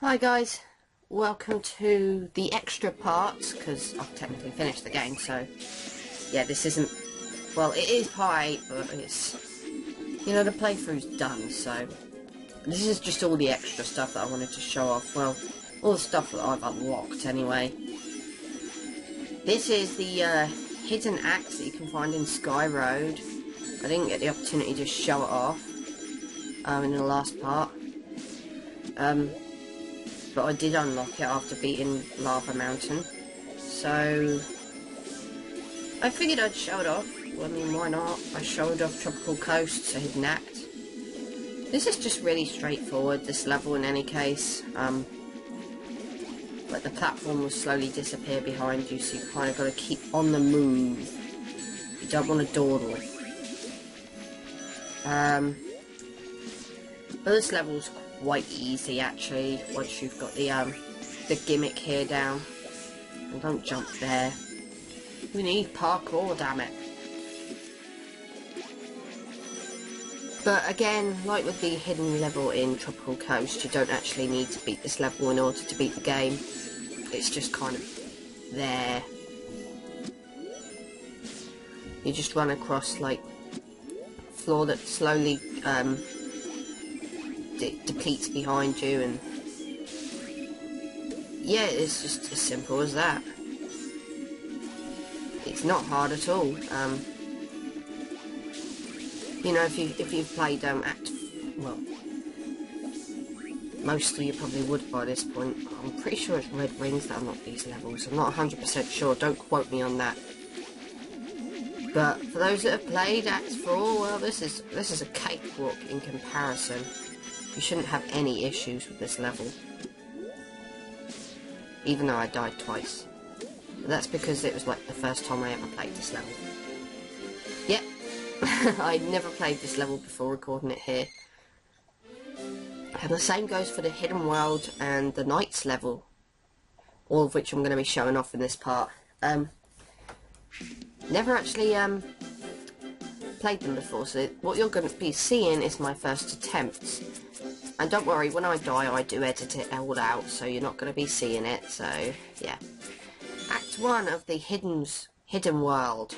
Hi guys, welcome to the extra parts, because I've technically finished the game, so yeah, this isn't, well, it is part 8, but it's, you know, the playthrough's done, so this is just all the extra stuff that I wanted to show off. Well, all the stuff that I've unlocked anyway. This is the hidden axe that you can find in Sky Road. I didn't get the opportunity to show it off in the last part. But I did unlock it after beating Lava Mountain, so I figured I'd show it off. Well, I mean, why not? I showed off Tropical Coast, a hidden act. This is just really straightforward, this level in any case. But the platform will slowly disappear behind you, so you kind of got to keep on the move. You don't want to dawdle. But this level's quite easy actually, once you've got the gimmick here down. And don't jump there. We need parkour, damn it. But again, like with the hidden level in Tropical Coast, you don't actually need to beat this level in order to beat the game. It's just kind of there. You just run across like floor that slowly depletes behind you, and yeah, it's just as simple as that. It's not hard at all. You know, if you've played well, mostly you probably would by this point. I'm pretty sure it's Red Rings that unlock these levels. I'm not 100% sure. Don't quote me on that. But for those that have played Act 4, well, this is a cakewalk in comparison. You shouldn't have any issues with this level. Even though I died twice. But that's because it was like the first time I ever played this level. Yep. I'd never played this level before recording it here. And the same goes for the Hidden World and the Knights level. All of which I'm going to be showing off in this part. Never actually played them before, so what you're going to be seeing is my first attempts. And don't worry, when I die I do edit it all out, so you're not going to be seeing it, so yeah. Act 1 of the Hidden World.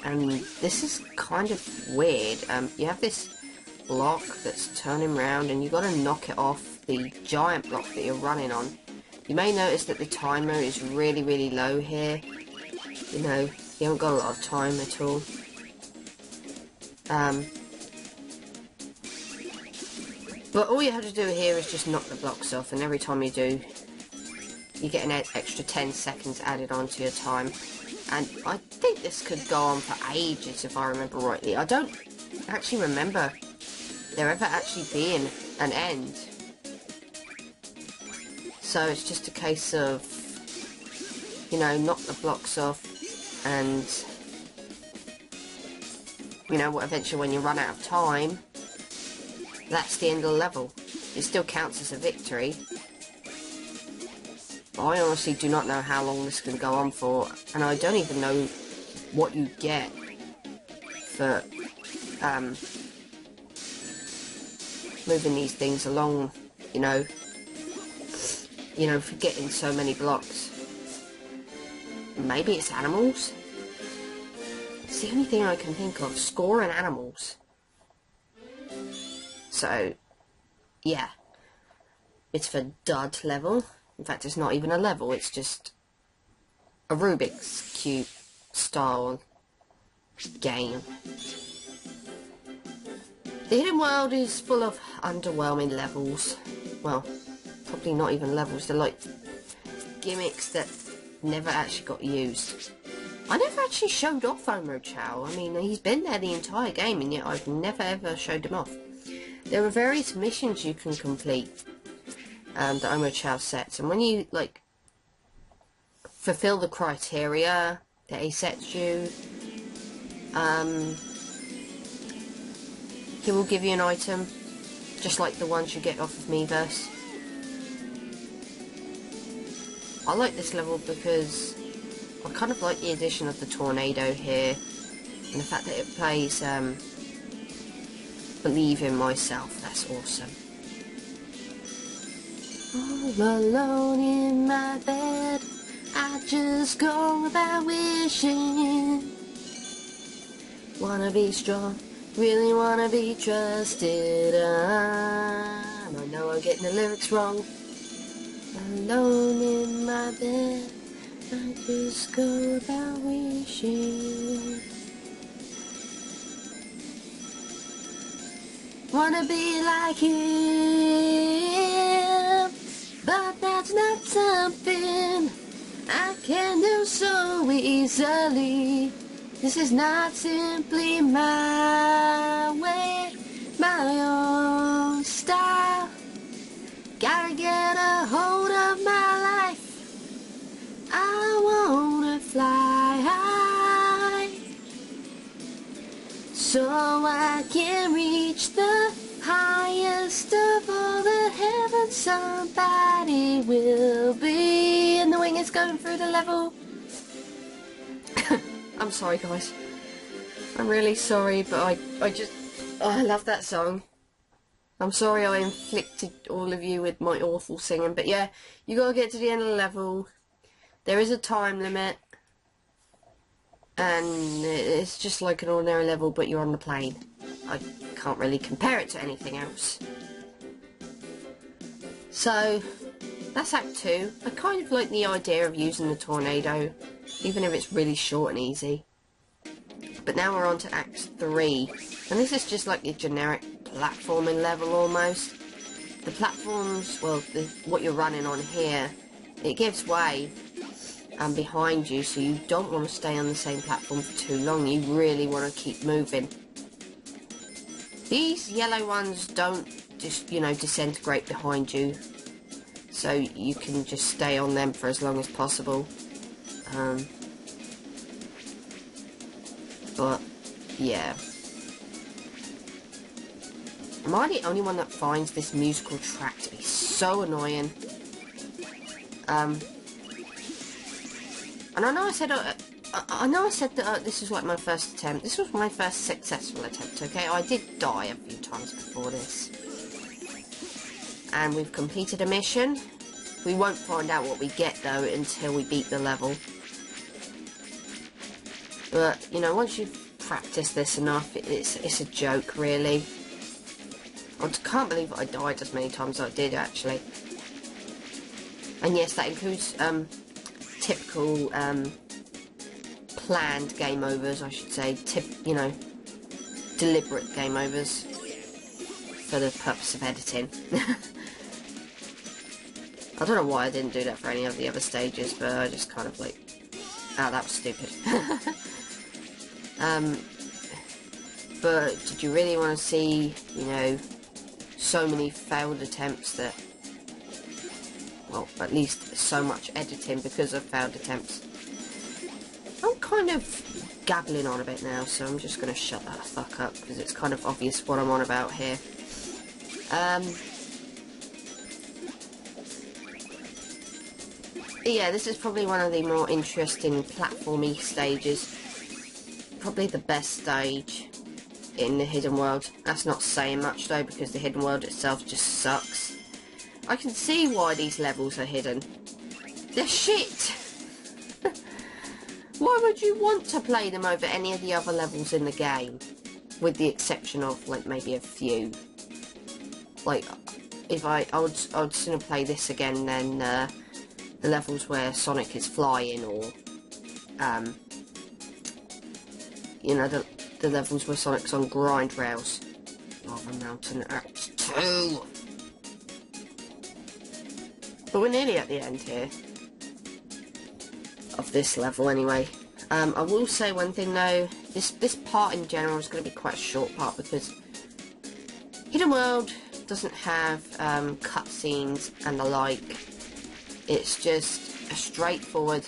And this is kind of weird. You have this block that's turning round and you've got to knock it off the giant block that you're running on. You may notice that the timer is really low here. You know, you haven't got a lot of time at all. But all you have to do here is just knock the blocks off, and every time you do, you get an extra 10 seconds added onto your time. And I think this could go on for ages if I remember rightly. I don't actually remember there ever actually being an end. So it's just a case of, you know, knock the blocks off, and you know what, eventually when you run out of time, that's the end of the level. It still counts as a victory. But I honestly do not know how long this can go on for, and I don't even know what you get for moving these things along, you know, for getting so many blocks. Maybe it's animals? It's the only thing I can think of, scoring animals. So, yeah. It's for dud level. In fact, it's not even a level, it's just a Rubik's Cube style game. The Hidden World is full of underwhelming levels. Well, probably not even levels, they're like gimmicks that never actually got used. I never actually showed off Omochao. I mean, he's been there the entire game, and yet I've never ever showed him off. There are various missions you can complete that Omochao sets, and when you like fulfill the criteria that he sets you, he will give you an item, just like the ones you get off of Miiverse. I like this level because I kind of like the addition of the tornado here, and the fact that it plays Believe in Myself. That's awesome. All alone in my bed, I just go about wishing. Wanna be strong, really wanna be trusted. I know I'm getting the lyrics wrong. Alone in my bed, I just go about wishing. Wanna be like him, but that's not something I can do so easily. This is not simply my way, my own style. Gotta get a hold of my life. I wanna fly high, so I can reach the highest of all the heavens. Somebody will be. And the wing is going through the level. I'm sorry, guys. I'm really sorry, but I love that song. I'm sorry I inflicted all of you with my awful singing, but yeah, you gotta get to the end of the level. There is a time limit, and it's just like an ordinary level, but you're on the plane. I can't really compare it to anything else. So, that's Act 2. I kind of like the idea of using the tornado, even if it's really short and easy. But now we're on to Act 3, and this is just like a generic platforming level almost. The platforms, well, what you're running on here, it gives way behind you, so you don't want to stay on the same platform for too long. You really want to keep moving. These yellow ones don't just, you know, disintegrate behind you, so you can just stay on them for as long as possible. But yeah, am I the only one that finds this musical track to be so annoying? And I know I said that this was like my first attempt. This was my first successful attempt, okay? I did die a few times before this. And we've completed a mission. We won't find out what we get, though, until we beat the level. But, you know, once you've practiced this enough, it's a joke, really. I can't believe I died as many times as I did, actually. And yes, that includes, typical, planned game overs, I should say. You know, deliberate game overs for the purpose of editing. I don't know why I didn't do that for any of the other stages, but I just kind of like, oh, that was stupid. But did you really want to see, you know, so many failed attempts that, well, at least so much editing because of failed attempts? I'm kind of gabbling on a bit now, so I'm just going to shut that fuck up, because it's kind of obvious what I'm on about here. Yeah, this is probably one of the more interesting platformy stages. Probably the best stage in the Hidden World. That's not saying much though, because the Hidden World itself just sucks. I can see why these levels are hidden. They're shit! Why would you want to play them over any of the other levels in the game? With the exception of, like, maybe a few. Like, if I would sooner play this again than the levels where Sonic is flying, or you know, the levels where Sonic's on grind rails. Lava Mountain Act 2. But we're nearly at the end here of this level anyway. I will say one thing though, this part in general is going to be quite a short part, because Hidden World doesn't have cutscenes and the like. It's just a straightforward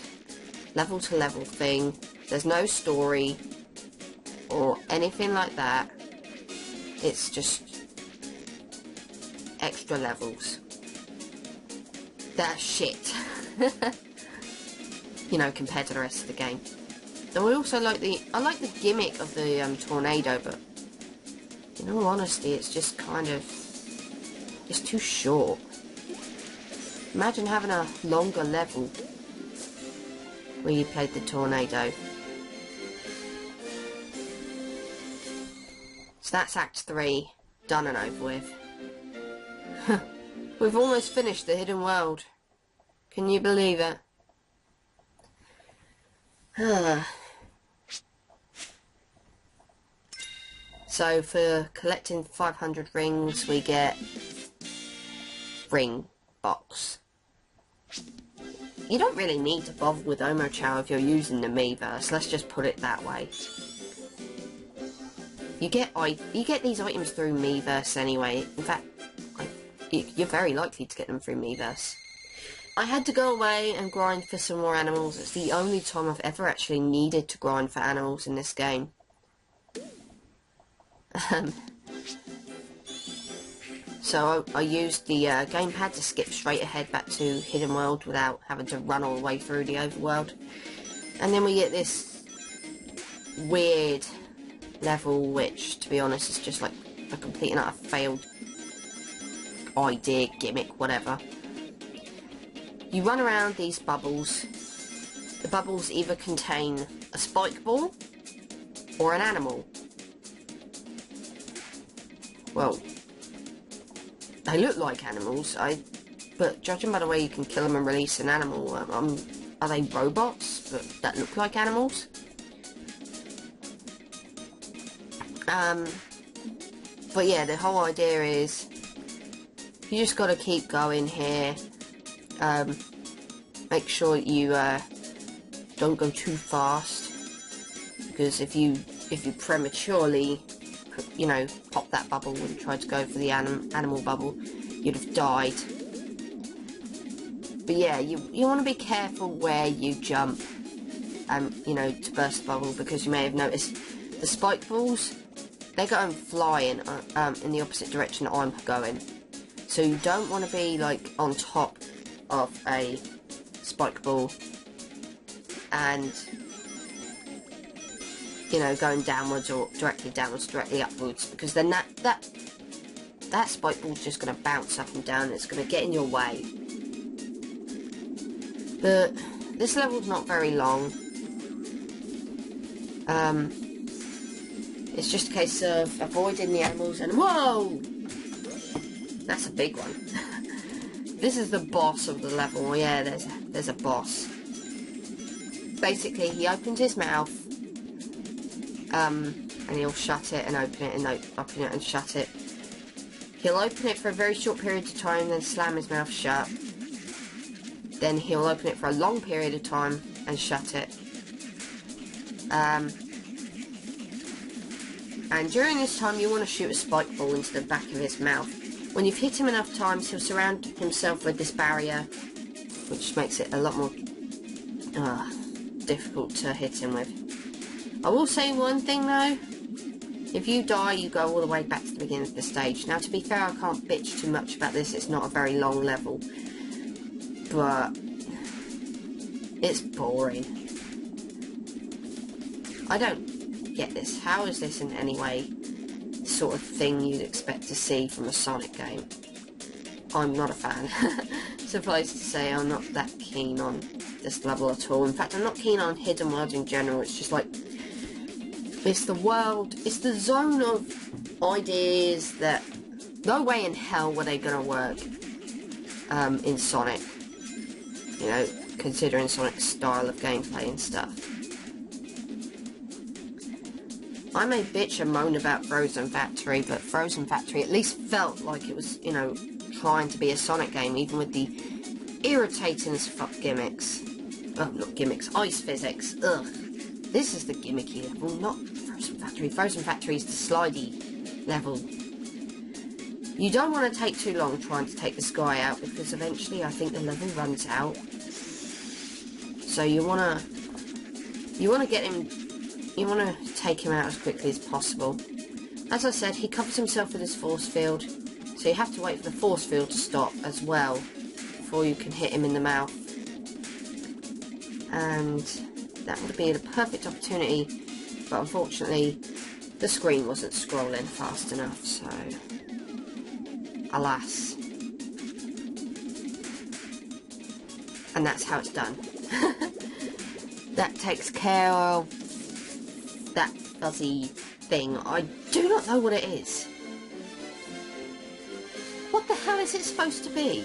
level to level thing. There's no story or anything like that. It's just extra levels that are shit. You know, compared to the rest of the game. And I also like the gimmick of the tornado, but in all honesty, it's just kind of, it's too short. Imagine having a longer level where you played the tornado. So that's Act 3, done and over with. We've almost finished the hidden world. Can you believe it? So for collecting 500 rings, we get ring box. You don't really need to bother with Omochao if you're using the Miiverse, let's just put it that way. You get these items through Miiverse anyway. In fact, you're very likely to get them through Miiverse. I had to go away and grind for some more animals. It's the only time I've ever actually needed to grind for animals in this game. So I used the gamepad to skip straight ahead back to Hidden World without having to run all the way through the overworld. And then we get this weird level, which, to be honest, is just like a complete and utter failed idea, gimmick, whatever. You run around these bubbles. The bubbles either contain a spike ball or an animal. Well, they look like animals, but judging by the way you can kill them and release an animal, are they robots that look like animals? But yeah, the whole idea is you just got to keep going here. Make sure you don't go too fast, because if you prematurely, you know, pop that bubble and try to go for the animal bubble, you'd have died. But yeah, you want to be careful where you jump, you know, to burst the bubble, because you may have noticed the spike balls, they're going flying in the opposite direction I'm going. So you don't want to be like on top of a spike ball and, you know, going downwards or directly downwards, directly upwards, because then that spike ball's just going to bounce up and down and it's going to get in your way. But this level's not very long. It's just a case of avoiding the animals and whoa! That's a big one. This is the boss of the level. Yeah, there's a boss. Basically, he opens his mouth, and he'll shut it and open it and open it and shut it. He'll open it for a very short period of time, then slam his mouth shut. Then he'll open it for a long period of time and shut it. And during this time, you want to shoot a spike ball into the back of his mouth. When you've hit him enough times, he'll surround himself with this barrier, which makes it a lot more difficult to hit him with. I will say one thing though, if you die, you go all the way back to the beginning of the stage. Now, to be fair, I can't bitch too much about this, it's not a very long level, but it's boring. I don't get this. How is this in any way the sort of thing you'd expect to see from a Sonic game? I'm not a fan. Suffice to say, I'm not that keen on this level at all. In fact, I'm not keen on Hidden Worlds in general. It's just like, it's the world, it's the zone of ideas that no way in hell were they gonna work in Sonic. You know, considering Sonic's style of gameplay and stuff. I may bitch and moan about Frozen Factory, but Frozen Factory at least felt like it was, you know, trying to be a Sonic game, even with the irritating as fuck gimmicks. Oh, not gimmicks, ice physics. Ugh. This is the gimmicky level, not Frozen Factory. Frozen Factory is the slidey level. You don't want to take too long trying to take this guy out, because eventually I think the level runs out. So you wanna get him. You want to take him out as quickly as possible. As I said, he covers himself with his force field, so you have to wait for the force field to stop as well before you can hit him in the mouth. And that would be the perfect opportunity, but unfortunately the screen wasn't scrolling fast enough, so alas. And that's how it's done. That takes care of that fuzzy thing. I do not know what it is. What the hell is it supposed to be?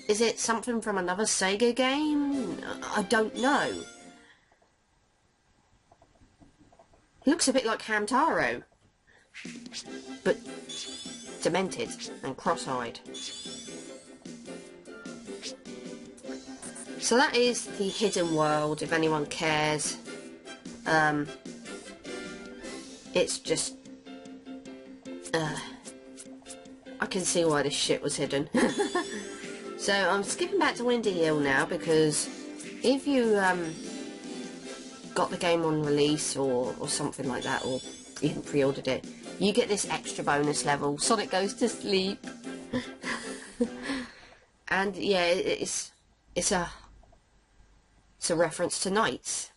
Is it something from another Sega game? I don't know. It looks a bit like Hamtaro, but demented and cross-eyed. So that is the hidden world, if anyone cares. It's just... I can see why this shit was hidden. So I'm skipping back to Windy Hill now, because if you got the game on release or something like that, or even pre-ordered it, you get this extra bonus level, Sonic Goes to Sleep. And yeah, it's a reference to Knights,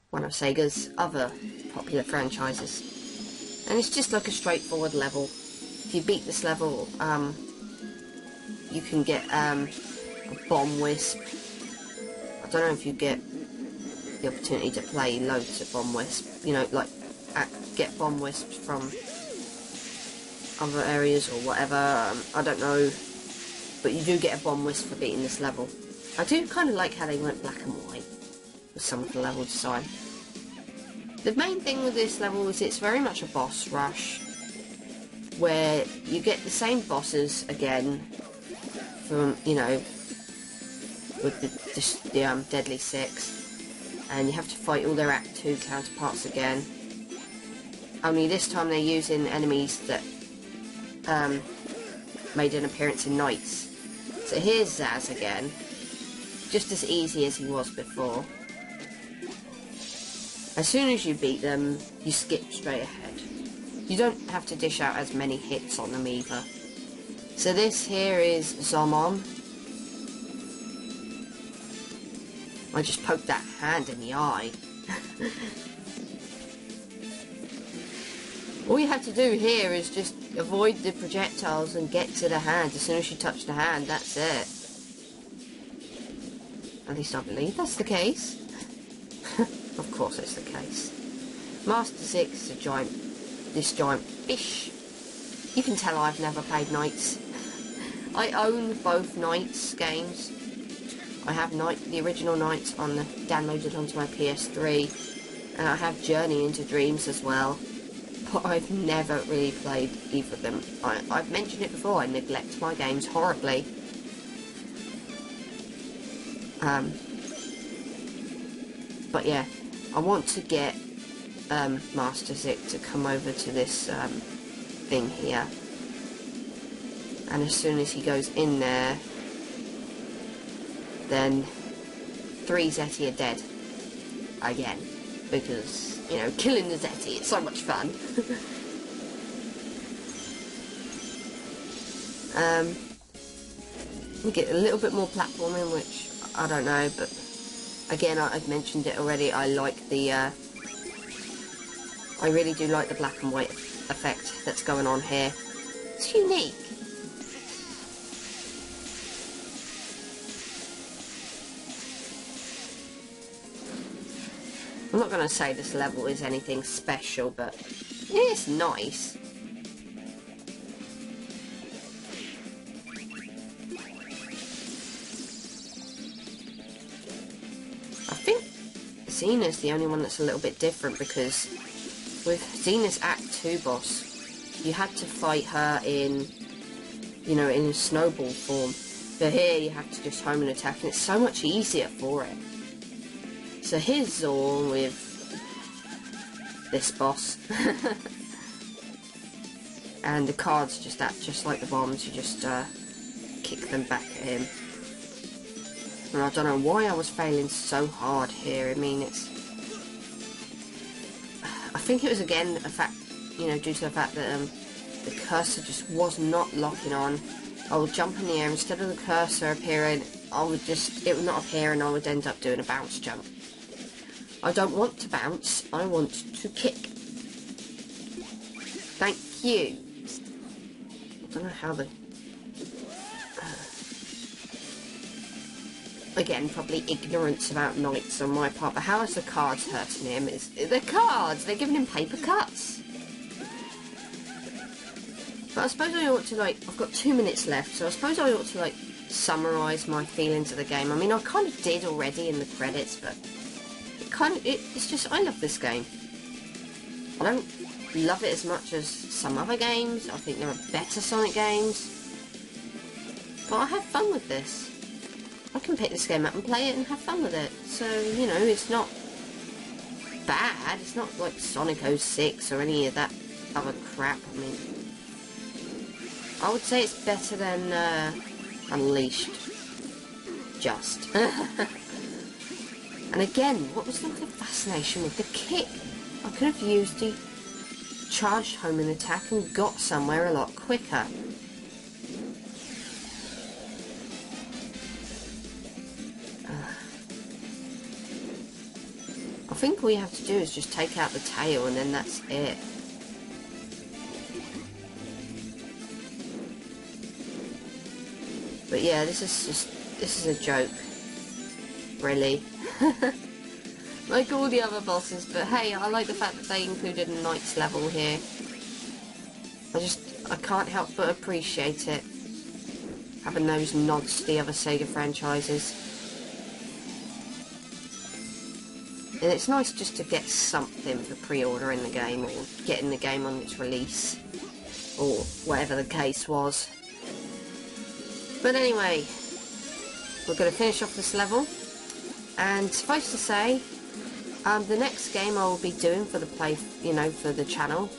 one of Sega's other popular franchises. And it's just like a straightforward level. If you beat this level, you can get a Bomb Wisp. I don't know if you get the opportunity to play loads of Bomb Wisp, you know, like get Bomb Wisps from other areas or whatever, I don't know, but you do get a Bomb Wisp for beating this level. I do kind of like how they went black and white with some of the level design. The main thing with this level is it's very much a boss rush, where you get the same bosses again from, you know, with the Deadly Six, and you have to fight all their Act 2 counterparts again. Only this time they're using enemies that made an appearance in Knights. So here's Zaz again, just as easy as he was before. As soon as you beat them, you skip straight ahead. You don't have to dish out as many hits on them either. So this here is Zomon. I just poked that hand in the eye. All you have to do here is just avoid the projectiles and get to the hand. As soon as you touch the hand, that's it. At least I believe that's the case. Of course it's the case. Master Six is this giant fish. You can tell I've never played Knights. I own both Knights games. I have the original Knights downloaded onto my PS3, and I have Journey into Dreams as well. But I've never really played either of them. I've mentioned it before, I neglect my games horribly. But yeah, I want to get Master Zik to come over to this thing here. And as soon as he goes in there, then 3 Zeti are dead. Again. Because, you know, killing the Zeti, it's so much fun. We get a little bit more platforming, which I don't know, but again, I've mentioned it already, I like the, I really do like the black and white effect that's going on here. It's unique. I'm not going to say this level is anything special, but it's nice. I think Xena's the only one that's a little bit different, because with Xena's Act 2 boss, you had to fight her in, you know, in a snowball form. But here you have to just home and attack, and it's so much easier for it. So here's Zorn with this boss. And the cards just act just like the bombs, you just kick them back at him. And I don't know why I was failing so hard here. I mean, I think it was again a fact, you know, due to the fact that the cursor just was not locking on. I would jump in the air, instead of the cursor appearing, it would not appear, and I would end up doing a bounce jump. I don't want to bounce, I want to kick. Thank you. I don't know how Again, probably ignorance about knights on my part, but how is the cards hurting him? It's the cards! They're giving him paper cuts! But I suppose I ought to, like, I've got 2 minutes left, so I suppose I ought to, like, summarise my feelings of the game. I mean, I kind of did already in the credits, but it's just, I love this game. I don't love it as much as some other games. I think there are better Sonic games. But I have fun with this. I can pick this game up and play it and have fun with it. So, you know, it's not bad. It's not like Sonic 06 or any of that other crap. I mean, I would say it's better than Unleashed. Just. And again, what was the fascination with the kick? I could have used the charged homing attack and got somewhere a lot quicker. I think all you have to do is just take out the tail and then that's it. But yeah, this is a joke. Really. Like all the other bosses, but hey, I like the fact that they included a knight's level here. I can't help but appreciate it. Having those nods to the other Sega franchises. And it's nice just to get something for pre-ordering the game, or getting the game on its release, or whatever the case was. But anyway, we're going to finish off this level, and suffice to say, the next game I will be doing for the for the channel,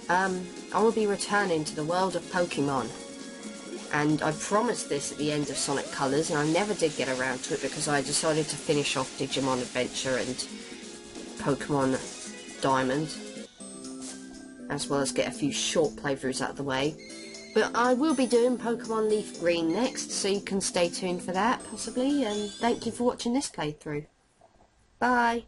I will be returning to the world of Pokemon. And I promised this at the end of Sonic Colors, and I never did get around to it because I decided to finish off Digimon Adventure and Pokemon Diamond, as well as get a few short playthroughs out of the way. But I will be doing Pokemon Leaf Green next, so you can stay tuned for that, possibly, and thank you for watching this playthrough. Bye!